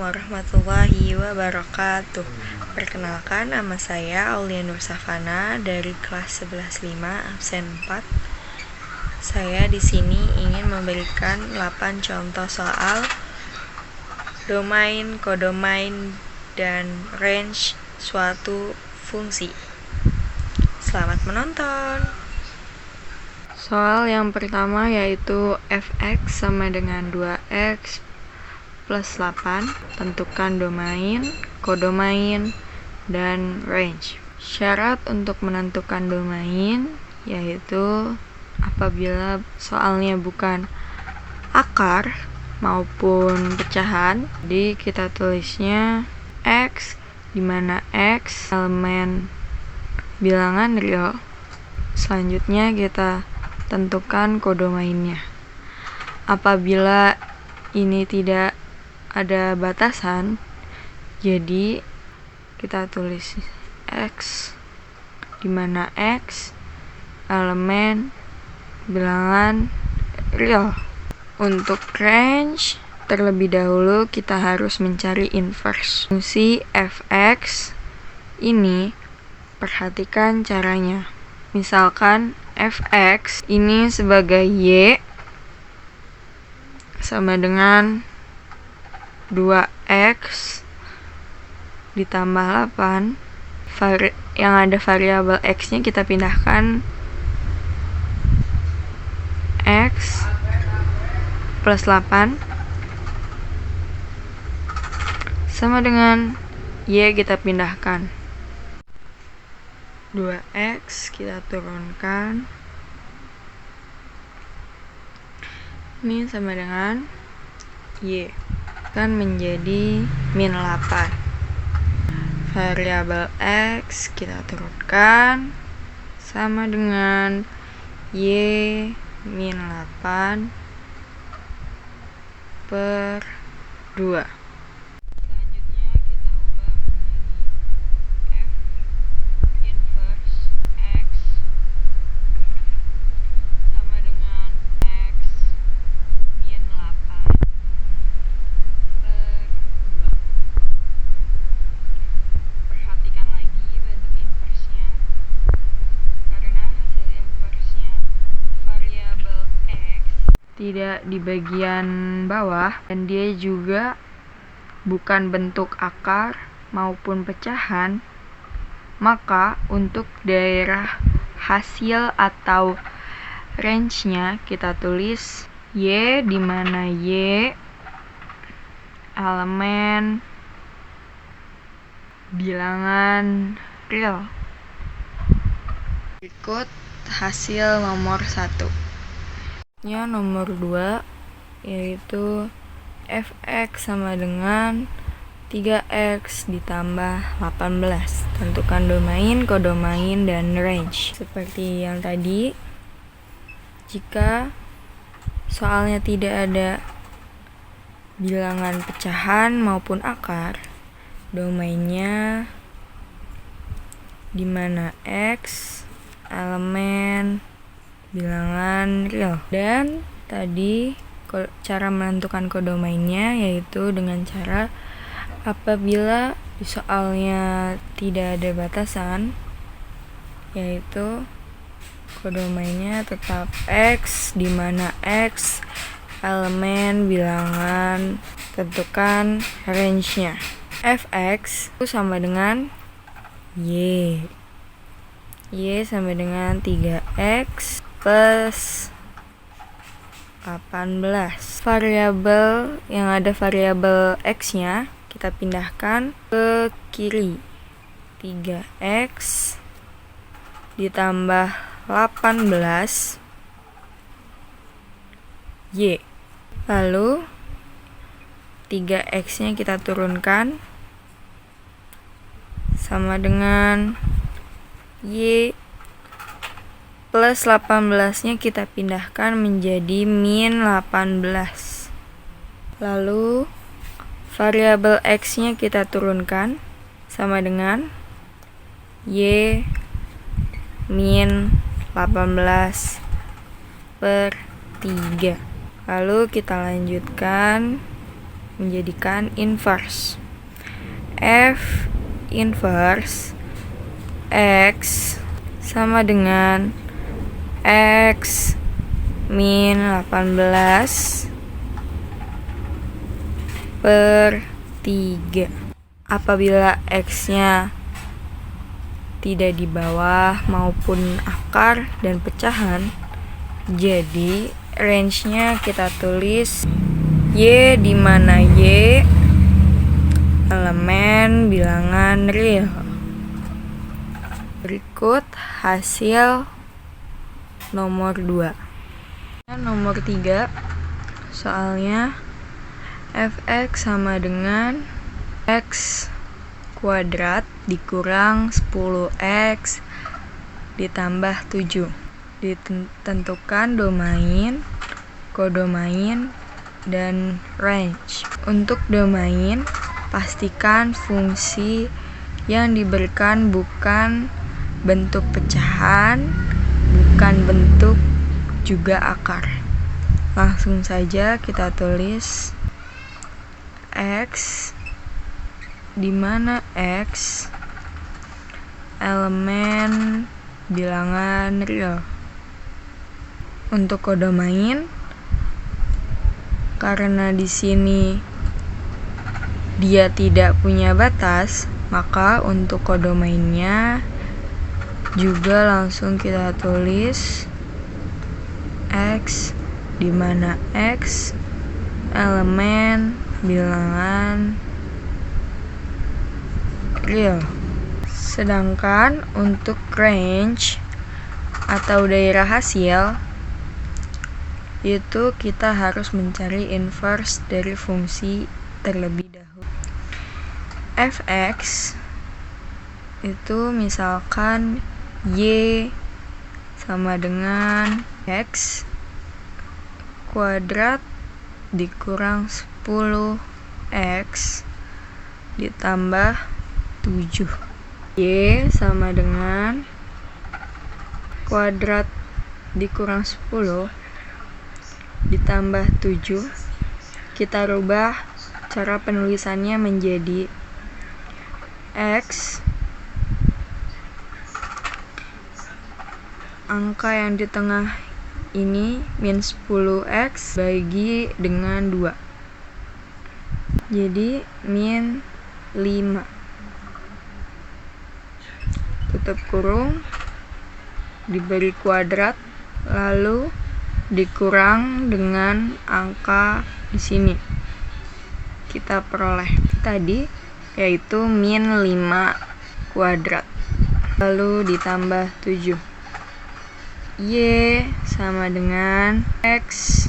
warahmatullahi wabarakatuh. Perkenalkan, nama saya Aulia Nur Safana dari kelas 11.5 absen 4. Saya di sini ingin memberikan 8 contoh soal domain, kodomain, dan range suatu fungsi. Selamat menonton. Soal yang pertama yaitu fx sama dengan 2x plus 8. Tentukan domain, kodomain, dan range. Syarat untuk menentukan domain yaitu apabila soalnya bukan akar maupun pecahan, jadi kita tulisnya x, di mana x elemen bilangan real. Selanjutnya kita tentukan kodomainnya. Apabila ini tidak ada batasan, jadi kita tulis x, di mana x elemen bilangan real. Untuk range, terlebih dahulu kita harus mencari inverse fungsi fx ini. Perhatikan caranya. Misalkan fx ini sebagai y sama dengan 2x ditambah 8. Yang ada variabel x-nya kita pindahkan x plus 8 sama dengan y kita pindahkan 2x, kita turunkan, ini sama dengan y, kan menjadi min 8. Variabel x kita turunkan, sama dengan y min 8 per 2. Tidak di bagian bawah, dan dia juga bukan bentuk akar maupun pecahan, maka untuk daerah hasil atau range-nya kita tulis y, di mana y elemen bilangan real. Berikut hasil nomor 1. Nomor 2 yaitu fx sama dengan 3x ditambah 18. Tentukan domain, kodomain, dan range. Seperti yang tadi, jika soalnya tidak ada bilangan pecahan maupun akar, domainnya di mana x elemen bilangan real. Dan tadi cara menentukan kodomainnya yaitu dengan cara apabila soalnya tidak ada batasan, yaitu kodomainnya tetap x, di mana x elemen bilangan. Tentukan range-nya. Fx itu sama dengan y sama dengan 3x plus 18. Variabel yang ada variabel x-nya kita pindahkan ke kiri. 3x ditambah 18 y. Lalu 3x-nya kita turunkan sama dengan y plus 18-nya kita pindahkan menjadi min 18. Lalu variabel x-nya kita turunkan sama dengan y min 18 per 3. Lalu kita lanjutkan menjadikan inverse. F inverse X sama dengan X min 18 per 3. Apabila X-nya tidak di bawah maupun akar dan pecahan, jadi range-nya kita tulis Y, di mana Y elemen bilangan real. Berikut hasil nomor 2. Nomor 3, soalnya fx sama dengan x kuadrat dikurang 10x ditambah 7. Ditentukan domain, kodomain, dan range. Untuk domain, pastikan fungsi yang diberikan bukan bentuk pecahan, bukan bentuk juga akar. Langsung saja kita tulis X, di mana X elemen bilangan real. Untuk kodomain, karena di sini dia tidak punya batas, maka untuk kodomainnya juga langsung kita tulis X, di mana X elemen bilangan real. Sedangkan untuk range atau daerah hasil, itu kita harus mencari inverse dari fungsi terlebih dahulu. Fx itu misalkan Y sama dengan X kuadrat dikurang 10x ditambah 7. Y sama dengan kuadrat dikurang 10 ditambah 7. Kita rubah cara penulisannya menjadi X, angka yang di tengah ini min 10x bagi dengan 2, jadi min 5. Tutup kurung, diberi kuadrat, lalu dikurang dengan angka di sini. Kita peroleh tadi yaitu min 5 kuadrat, lalu ditambah 7. Y sama dengan X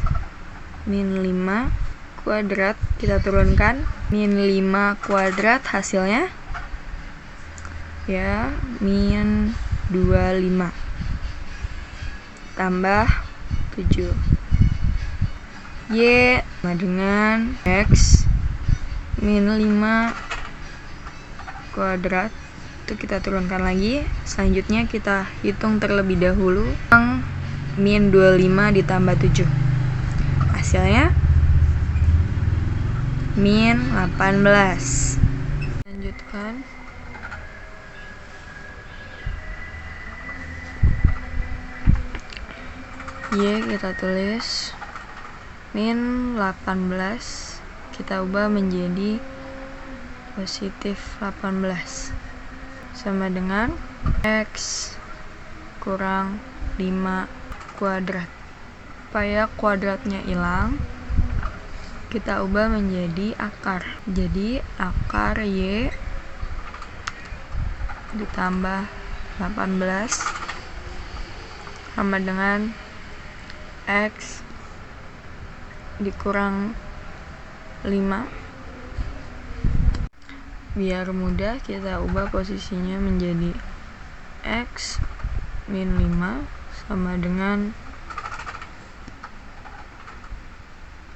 min 5 kuadrat, kita turunkan min 5 kuadrat hasilnya ya min 25 tambah 7. Y sama dengan X min 5 kuadrat, itu kita turunkan lagi. Selanjutnya kita hitung terlebih dahulu yang min 25 ditambah 7, hasilnya min 18. Lanjutkan. Y kita tulis min 18, kita ubah menjadi positif 18 sama dengan X kurang 5 kuadrat. Supaya kuadratnya hilang, kita ubah menjadi akar. Jadi akar Y ditambah 18 sama dengan X dikurang 5. Biar mudah, kita ubah posisinya menjadi X min 5 sama dengan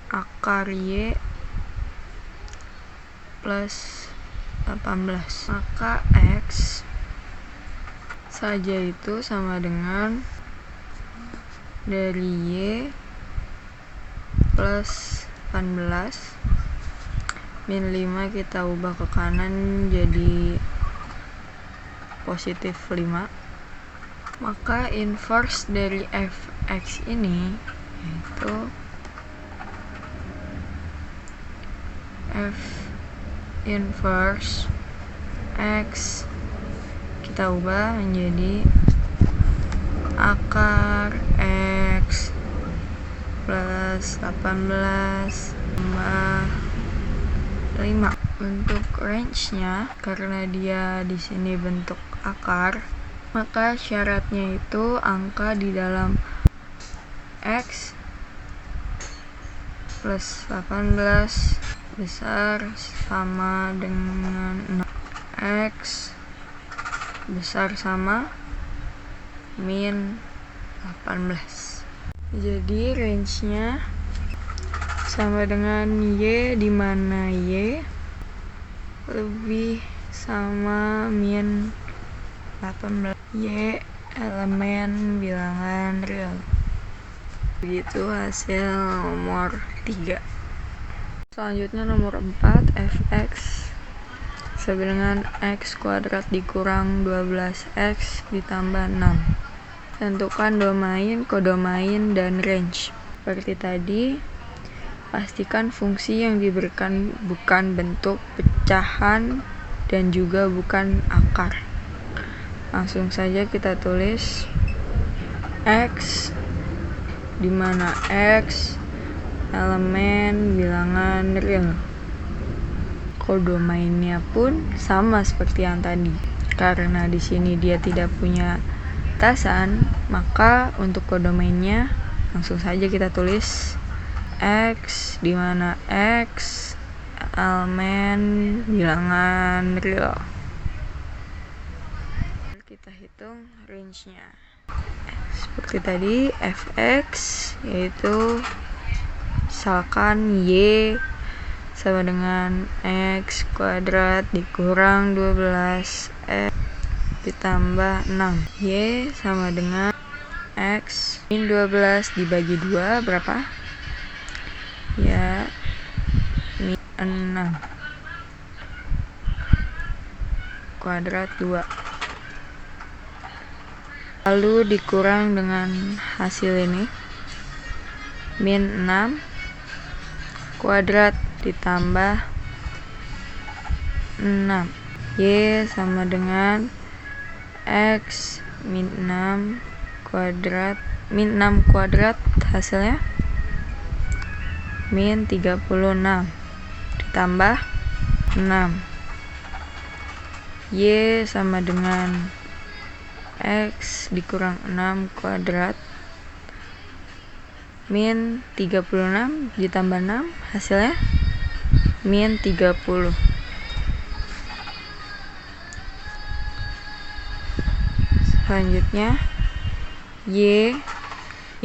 akar Y plus 18. Maka X saja itu sama dengan dari Y plus 18 min 5 kita ubah ke kanan jadi positif 5. Maka inverse dari fx ini yaitu f inverse x kita ubah menjadi akar x plus 18 tambah 5. Untuk range-nya, karena dia di sini bentuk akar, maka syaratnya itu angka di dalam x plus 18 besar sama dengan 6. X besar sama min 18. Jadi range-nya sama dengan y, di mana y lebih sama min 18. Y elemen bilangan real. Begitu hasil nomor 3. Selanjutnya nomor 4, fx sama dengan x kuadrat dikurang 12x ditambah 6. Tentukan domain, kodomain, dan range. Seperti tadi, pastikan fungsi yang diberikan bukan bentuk pecahan dan juga bukan akar. Langsung saja kita tulis x, di mana x elemen bilangan real. Kodomainnya pun sama seperti yang tadi. Karena di sini dia tidak punya batasan, maka untuk kodomainnya langsung saja kita tulis x, di mana x elemen bilangan real. Kita hitung range-nya. Seperti tadi, fx yaitu misalkan y sama dengan x kuadrat dikurang 12x ditambah 6. Y sama dengan x min 12 dibagi 2 berapa? Ya, min 6 kuadrat 2. Lalu dikurang dengan hasil ini, min 6 kuadrat ditambah 6. Y sama dengan x min 6 kuadrat, min 6 kuadrat hasilnya min 36 ditambah 6. Y sama dengan x dikurang 6 kuadrat min 36 ditambah 6 hasilnya min 30. Selanjutnya y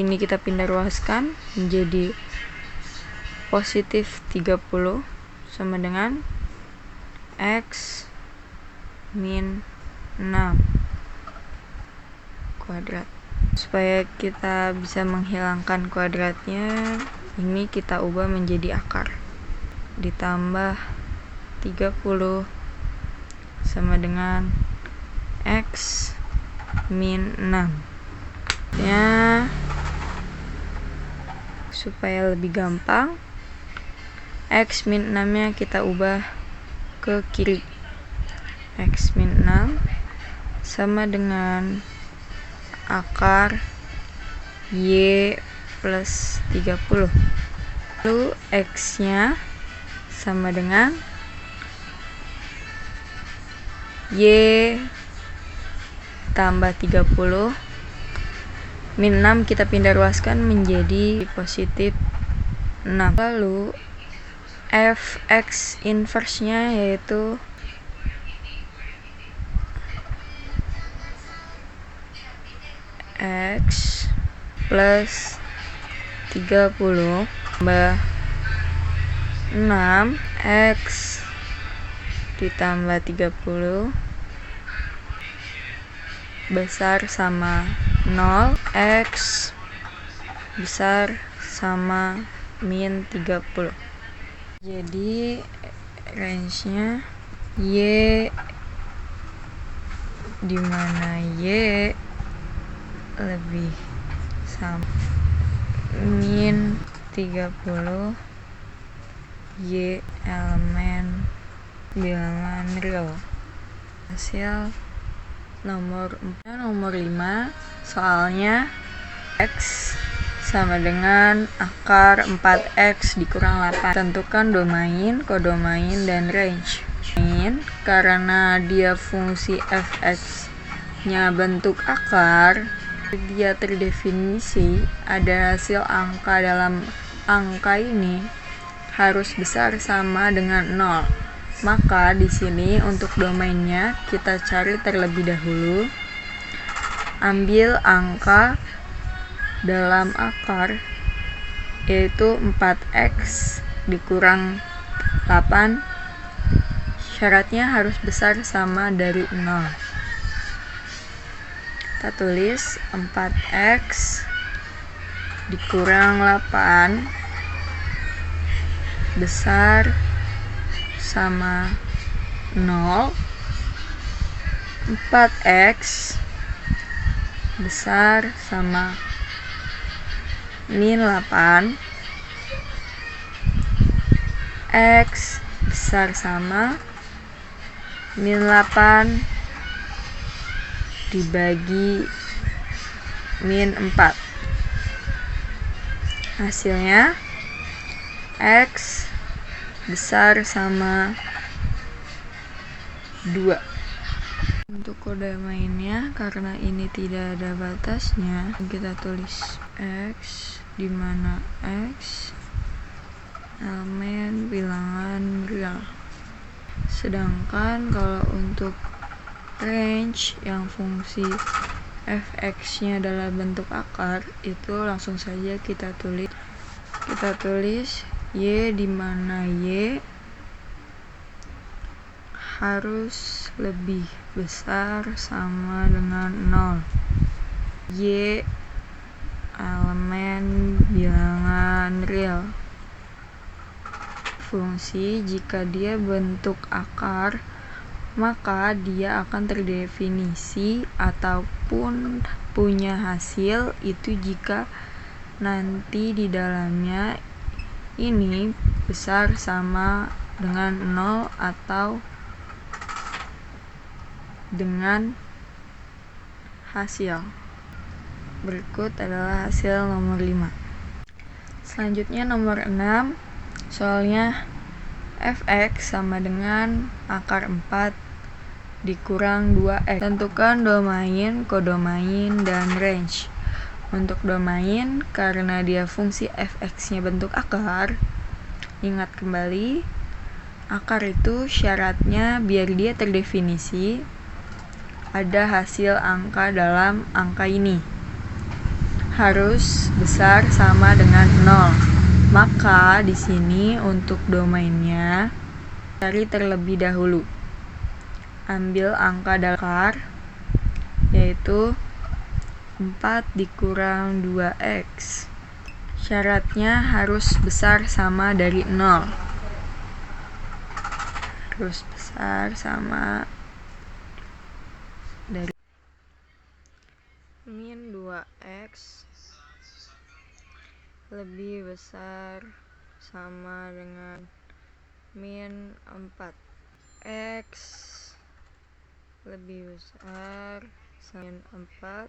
ini kita pindah ruaskan menjadi positif 30 sama dengan x min 6 kuadrat. Supaya kita bisa menghilangkan kuadratnya, ini kita ubah menjadi akar. Ditambah 30 sama dengan x min 6. Ya, supaya lebih gampang, x min 6 nya kita ubah ke kiri. X min 6 sama dengan akar y plus 30. Lalu x nya sama dengan y tambah 30 min 6 kita pindah ruaskan menjadi positif 6. Lalu fx inverse nya yaitu x plus 30 tambah 6 x ditambah 30 besar sama 0, x besar sama min 30. Jadi range-nya Y dimana Y lebih sama min 30 Y elemen bilangan real. Hasil nomor 5, soalnya X sama dengan akar 4X dikurang 8. Tentukan domain, kodomain, dan range. Karena dia fungsi fx-nya bentuk akar, dia terdefinisi ada hasil angka dalam angka ini harus besar sama dengan 0. Maka di sini untuk domainnya kita cari terlebih dahulu. Ambil angka dalam akar yaitu 4x dikurang 8. Syaratnya harus besar sama dari 0. Kita tulis 4x dikurang 8 besar sama 0. 4x besar sama min 8. X besar sama min 8 dibagi min 4. Hasilnya X besar sama 2. Untuk kode mainnya, karena ini tidak ada batasnya, kita tulis X dimana X elemen bilangan real. Sedangkan kalau untuk range yang fungsi fx-nya adalah bentuk akar, itu langsung saja kita tulis Y dimana Y harus lebih besar sama dengan 0. Y elemen bilangan real. Fungsi jika dia bentuk akar, maka dia akan terdefinisi ataupun punya hasil itu jika nanti di dalamnya ini besar sama dengan 0 atau dengan hasil. Berikut adalah hasil nomor 5. Selanjutnya nomor 6, soalnya fx sama dengan akar 4 dikurang 2x. Tentukan domain, kodomain, dan range. Untuk domain, karena dia fungsi fx-nya bentuk akar, ingat kembali, akar itu syaratnya biar dia terdefinisi ada hasil angka dalam angka ini harus besar sama dengan 0. Maka di sini untuk domainnya cari terlebih dahulu. Ambil angka dalam akar yaitu 4 dikurang 2x. Syaratnya harus besar sama dari 0. Harus besar sama dari min 2x lebih besar sama dengan min 4. X lebih besar sama min 4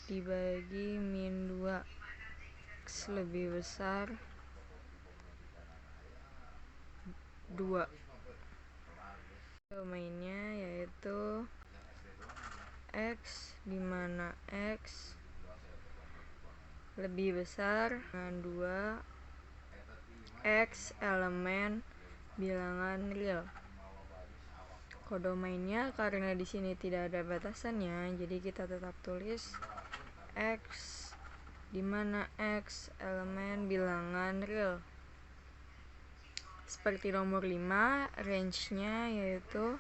dibagi min 2. X lebih besar 2. Domainnya yaitu X dimana X lebih besar dengan 2. X elemen bilangan real. Kodomainnya karena di sini tidak ada batasannya, jadi kita tetap tulis X dimana X elemen bilangan real. Seperti nomor 5, range-nya yaitu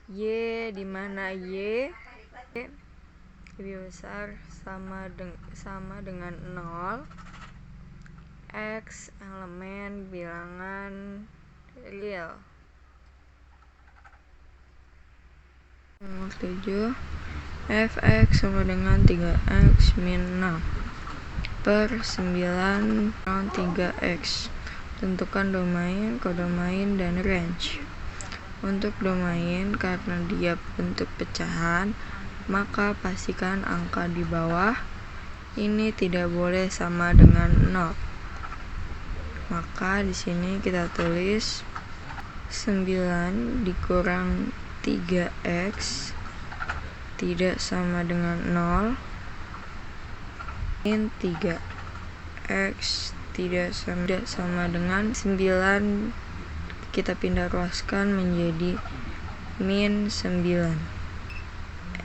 Y dimana Y lebih besar sama dengan 0. X elemen bilangan real. Nomor 7, fx sama dengan 3x min 6 per 9 3x. Tentukan domain, kodomain, dan range. Untuk domain, karena dia bentuk pecahan, maka pastikan angka di bawah ini tidak boleh sama dengan 0. Maka di sini kita tulis 9 dikurang 3x tidak sama dengan 0 min 3x tidak sama dengan 9. Kita pindah ruaskan menjadi min 9.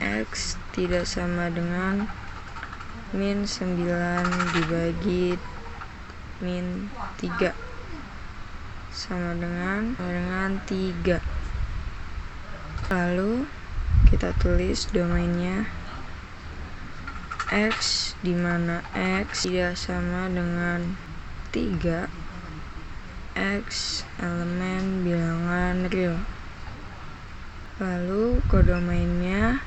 X tidak sama dengan min 9 dibagi min 3 sama dengan 3. Lalu kita tulis domainnya X, di mana X tidak sama dengan 3. X elemen bilangan real. Lalu kodomainnya,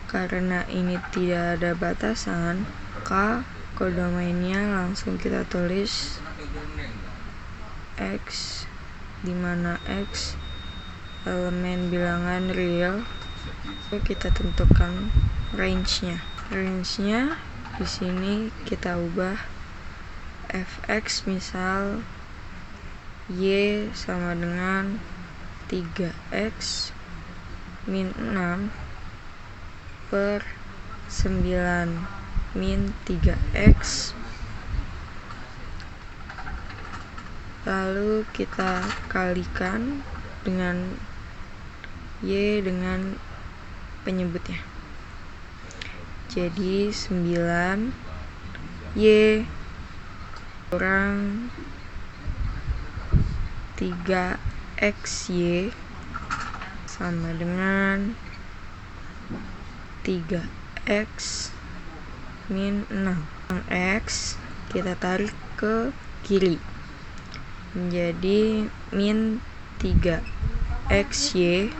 karena ini tidak ada batasan, maka kodomainnya langsung kita tulis X, di mana X elemen bilangan real. Lalu kita tentukan range-nya. Range-nya di sini kita ubah fx, misal y sama dengan 3x min 6 per 9 min 3x. Lalu kita kalikan dengan y dengan penyebutnya. Jadi 9 y kurang 3xy sama dengan 3x min 6. X kita tarik ke kiri menjadi min 3xy.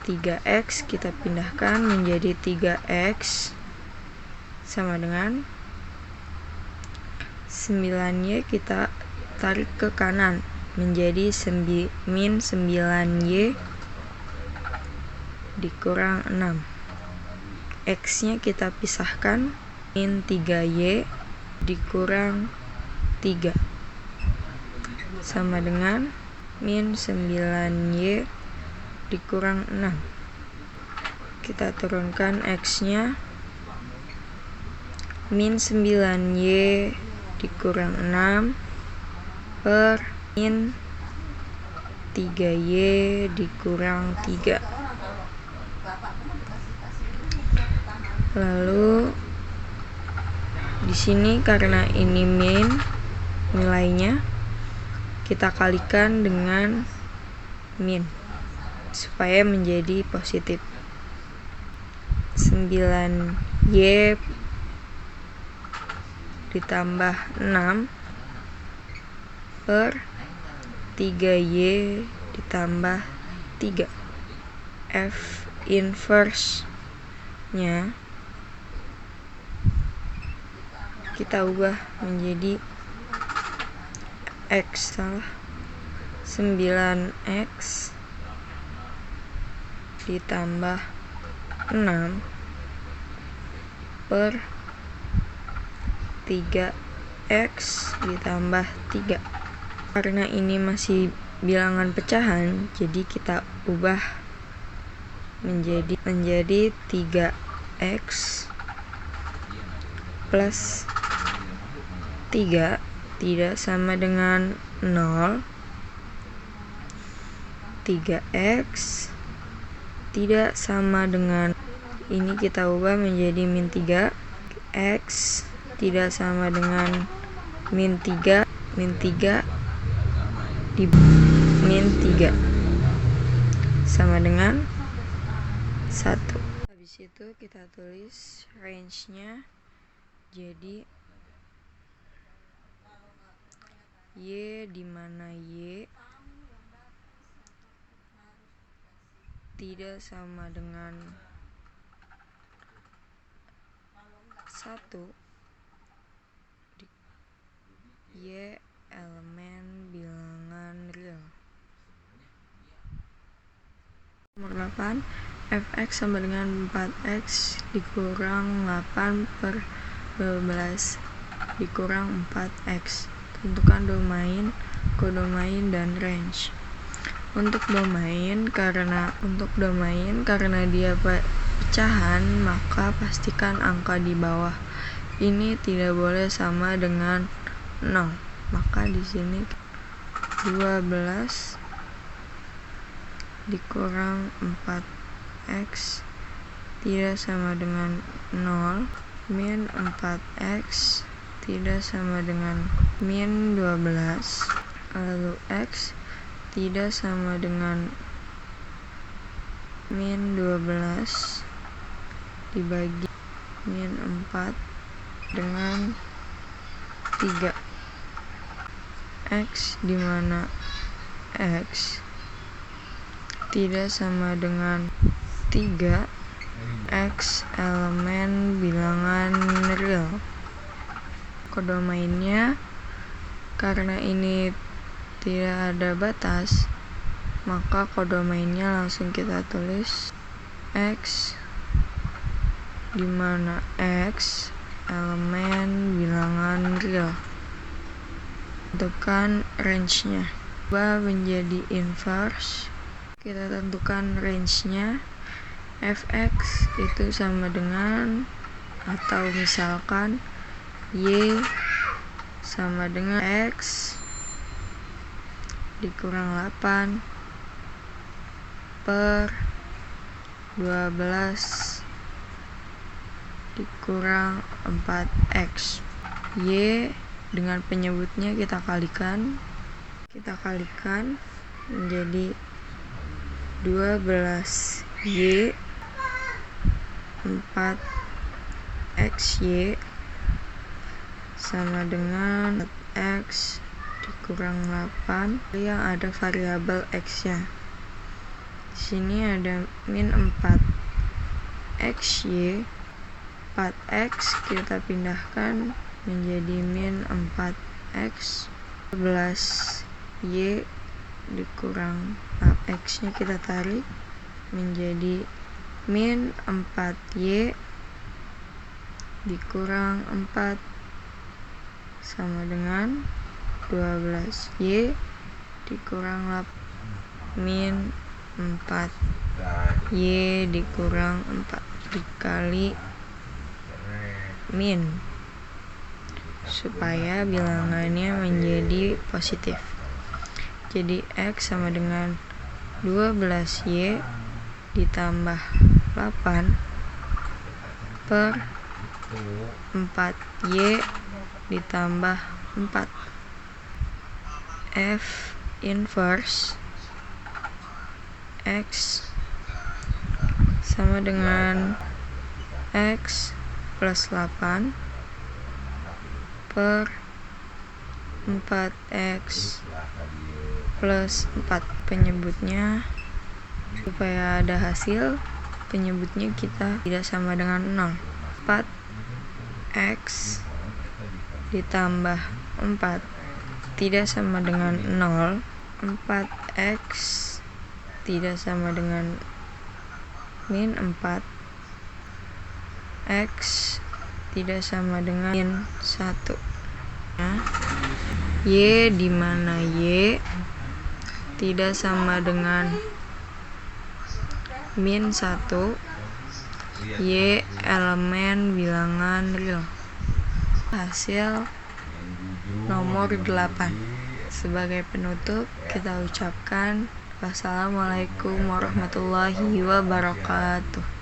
3x kita pindahkan menjadi 3x sama dengan 9y kita tarik ke kanan menjadi min 9y dikurang 6. X nya kita pisahkan, min 3y dikurang 3 sama dengan min 9y dikurang 6. Kita turunkan X nya, min 9y dikurang 6 per min 3y dikurang 3. Lalu di sini karena ini min nilainya, kita kalikan dengan min supaya menjadi positif. 9y ditambah 6 per 3y ditambah 3. F inverse nya kita ubah menjadi X, 9x ditambah 6 per 3x ditambah 3. Karena ini masih bilangan pecahan, jadi kita ubah menjadi 3x plus 3 tidak sama dengan 0. 3x tidak sama dengan, ini kita ubah menjadi min 3. X tidak sama dengan min 3. Min 3 di min 3 sama dengan 1. Habis itu kita tulis range-nya, jadi Y di mana Y tidak sama dengan 1. Y elemen bilangan real. Nomor 8, fx sama dengan 4x dikurang 8 per 12 dikurang 4x. Tentukan domain, kodomain, dan range. Untuk domain karena dia pecahan, maka pastikan angka di bawah ini tidak boleh sama dengan 0. Maka di sini 12 dikurang 4x tidak sama dengan 0, min 4x tidak sama dengan min 12, lalu x tidak sama dengan min 12 dibagi min 4 dengan 3. X di mana X tidak sama dengan 3. X elemen bilangan real. Kodomainnya karena ini tidak ada batas, maka kodomainnya langsung kita tulis X di mana X elemen bilangan real. Tentukan range-nya. Ubah menjadi inverse. Kita tentukan range-nya. Fx itu sama dengan, atau misalkan Y sama dengan X dikurang 8 per 12 dikurang 4x. Y dengan penyebutnya kita kalikan menjadi 12y 4xy sama dengan x dikurang 8 yang ada variabel x-nya. Di sini ada min 4xy, 4x kita pindahkan menjadi min 4x, 11y dikurang x-nya kita tarik menjadi min 4y dikurang 4 sama dengan 12y dikurang 8 min 4y dikurang 4 dikali min supaya bilangannya menjadi positif. Jadi x sama dengan 12y ditambah 8 per 4y ditambah 4. F inverse x sama dengan x plus 8 per 4x plus 4. Penyebutnya supaya ada hasil, penyebutnya kita tidak sama dengan 0. 4x ditambah 4 tidak sama dengan 0. 4x tidak sama dengan min 4. X tidak sama dengan min 1. Y di mana Y tidak sama dengan min 1. Y elemen bilangan real. Hasil nomor 8. Sebagai penutup kita ucapkan wassalamualaikum warahmatullahi wabarakatuh.